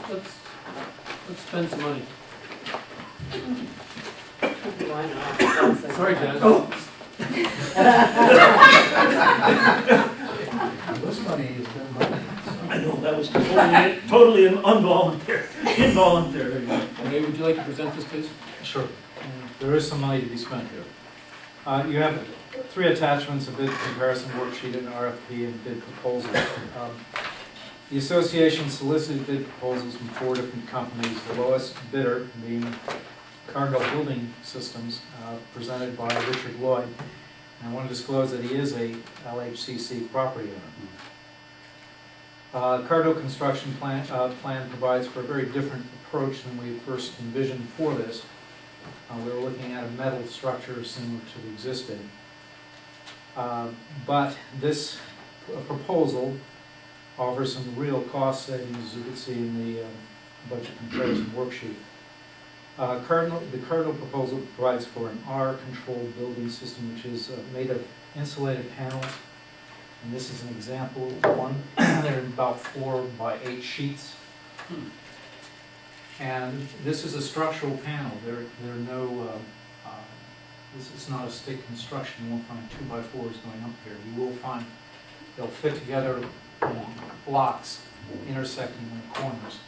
let's spend some money. Why not? Sorry, Dennis. This money has been money. I know, that was totally involuntary. Involuntary. Ray, would you like to present this, please? Sure. There is some money to be spent here. You have 3 attachments, a bid comparison worksheet, an RFP, and bid proposal. The association solicited bid proposals from 4 different companies. The lowest bidder being Cardinal Building Systems, presented by Richard Lloyd. And I want to disclose that he is a LHCC property owner. Cardinal construction plan provides for a very different approach than we first envisioned for this. We were looking at a metal structure similar to the existing. But this proposal offers some real cost savings, as you can see in the budget comparison worksheet. The Cardinal proposal provides for an R-controlled building system, which is made of insulated panels. And this is an example of one. They're about 4 by 8 sheets. And this is a structural panel. There are no, this is not a stick construction. You won't find 2 by 4s going up here. You will find they'll fit together in blocks intersecting in the corners.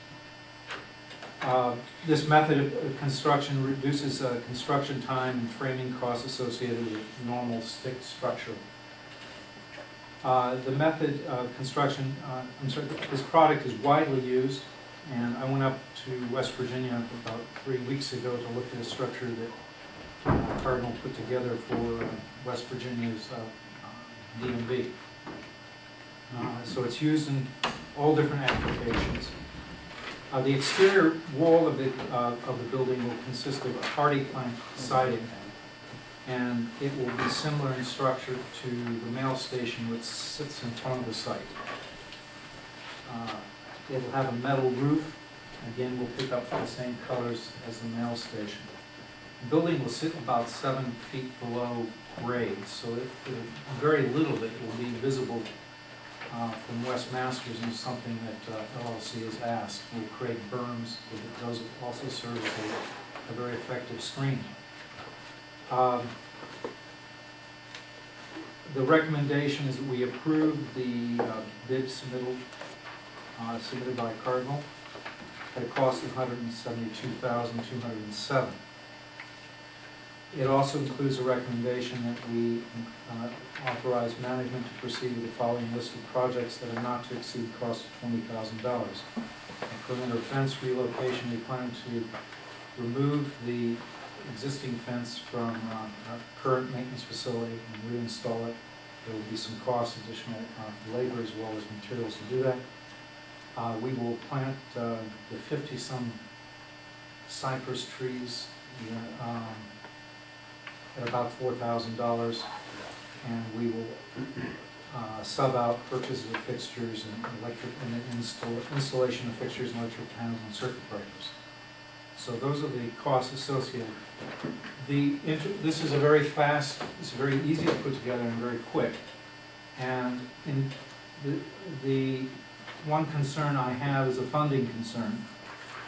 This method of construction reduces construction time and framing costs associated with normal stick structure. The method of construction, this product is widely used, and I went up to West Virginia about 3 weeks ago to look at a structure that Cardinal put together for West Virginia's DMV. So it's used in all different applications. The exterior wall of the building will consist of a hardy plank siding, and it will be similar in structure to the mail station which sits in front of the site. It will have a metal roof. Again, we'll pick up the same colors as the mail station. The building will sit about 7 feet below grade, so very little of it will be visible from West Masters, and something that LLC has asked. We'll create berms, but those will also serve as a very effective screen. The recommendation is that we approve the bid submitted by Cardinal at a cost of $172,207. It also includes a recommendation that we authorize management to proceed with the following list of projects that are not to exceed the cost of $20,000. A perimeter fence relocation. We plan to remove the existing fence from our current maintenance facility and reinstall it. There will be some cost, additional labor as well as materials to do that. We will plant the 50-some cypress trees at about $4,000, and we will sub out purchases of fixtures and installation of fixtures and electric panels and circuit breakers. So those are the costs associated. This is a very fast, it's very easy to put together and very quick. And in the one concern I have is a funding concern.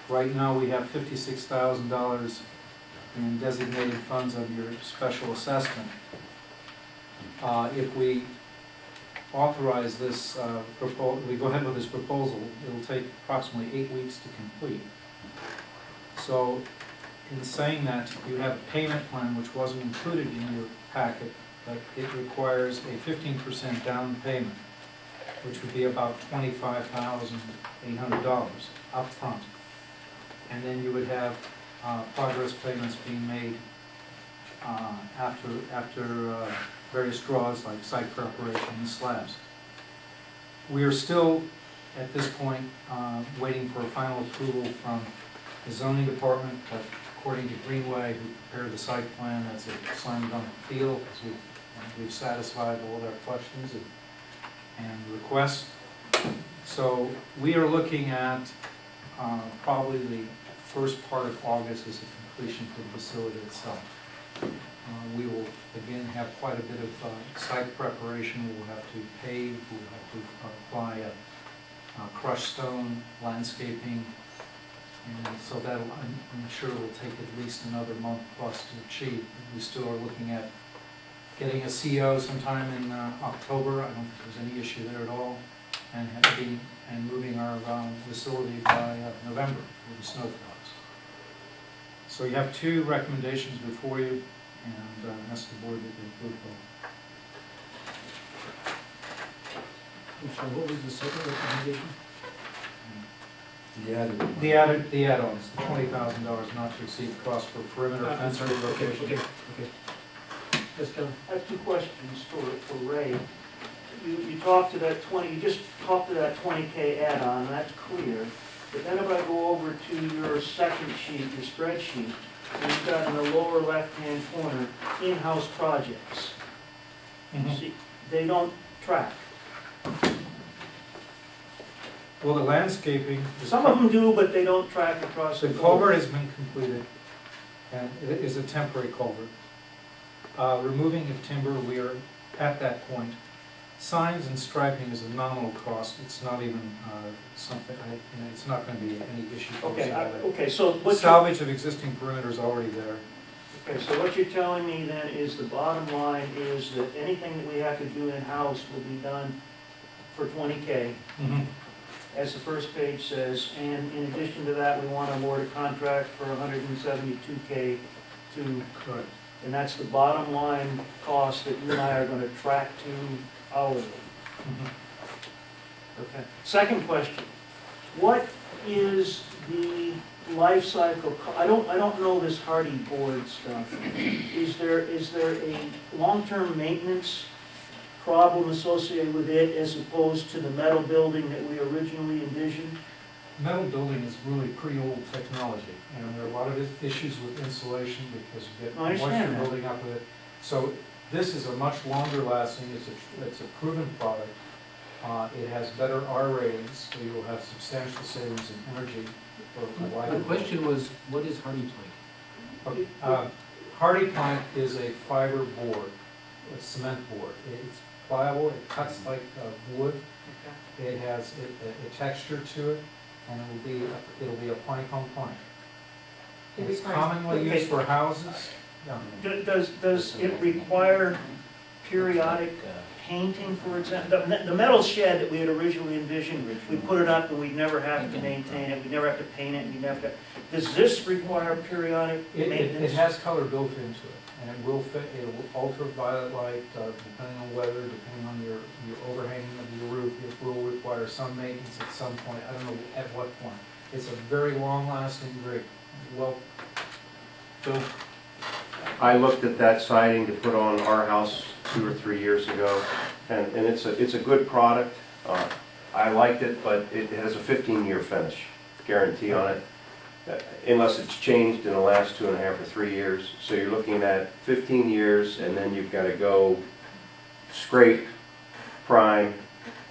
Right now we have $56,000 in designated funds of your special assessment. If we authorize this, we go ahead with this proposal, it will take approximately 8 weeks to complete. So in saying that, you have a payment plan which wasn't included in your packet, but it requires a 15% down payment, which would be about $25,800 up front. And then you would have progress payments being made after various draws like site preparation and slabs. We are still, at this point, waiting for a final approval from the zoning department, but according to Greenway, who prepared the site plan, that's a slam dunk deal, because we've satisfied all their questions and requests. So we are looking at probably the first part of August as a completion for the facility itself. We will again have quite a bit of site preparation. We will have to pave, we will have to apply crushed stone, landscaping, and so that'll, I'm sure will take at least another month plus to achieve. We still are looking at getting a CO sometime in October. I don't think there's any issue there at all, and moving our facility by November with the snow plows. So you have two recommendations before you, and ask the board to approve them. I'm sorry, what was the second recommendation? The The add-ons, the $20,000 not to exceed cost for perimeter I'm fence sorry, relocation. okay. Yes, Kevin? I have two questions for Ray. You talked to that 20, you just talked to that 20K add-on, and that's clear. But then if I go over to your second sheet, your spreadsheet, and you've got in the lower left-hand corner, in-house projects. Mhm. See, they don't track. Well, the landscaping, Some of them do, but they don't track across the the board. culvert has been completed, and it is a temporary culvert. Removing of timber, we are at that point. Signs and striping is a nominal cost. It's not even something, it's not going to be any issue. for us Okay, at all. okay, so what you're, Salvage of existing perimeter is already there. okay, so what you're telling me then is the bottom line is that anything that we have to do in-house will be done for 20K, as the first page says, and in addition to that, we want to award a contract for 172K to, Correct. and that's the bottom line cost that you and I are going to track to hourly. Okay. Second question, what is the life cycle, I don't know this hardy board stuff. Is there a long-term maintenance problem associated with it as opposed to the metal building that we originally envisioned? Metal building is really pretty old technology, and there are a lot of issues with insulation because you get I understand moisture that. building up with it. So this is a much longer lasting, it's a proven product. It has better R ratings, so you will have substantial savings in energy for a My question was, what is hardy plank? Hardy plank is a fiber board, a cement board. It's pliable, it cuts like wood. It has a texture to it, and it'll be a plank on plank. It It's requires- commonly used for houses. Does it require periodic painting, for example? The metal shed that we had originally envisioned, we put it up and we'd never have to maintain it, we'd never have to paint it, and you'd never have to, does this require periodic It maintenance? has color built into it, and it will fit, it will ultraviolet light, depending on weather, depending on your overhanging of your roof. It will require some maintenance at some point, I don't know at what point. It's a very long-lasting, very well. Bill? I looked at that siding to put on our house 2 or 3 years ago, and it's a good product. I liked it, but it has a 15-year finish guarantee on it, unless it's changed in the last 2.5 or 3 years. So you're looking at 15 years, and then you've got to go scrape, prime,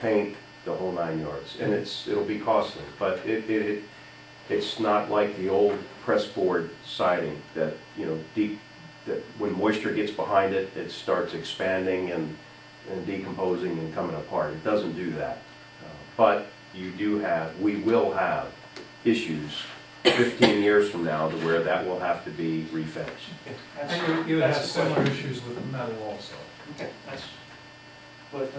paint, the whole 9 yards, and it'll be costly. But it's not like the old press board siding that that when moisture gets behind it, it starts expanding and decomposing and coming apart. It doesn't do that. But we will have issues 15 years from now to where that will have to be refinished. And you would have That's the similar question. issues with the metal also. Okay, that's, but,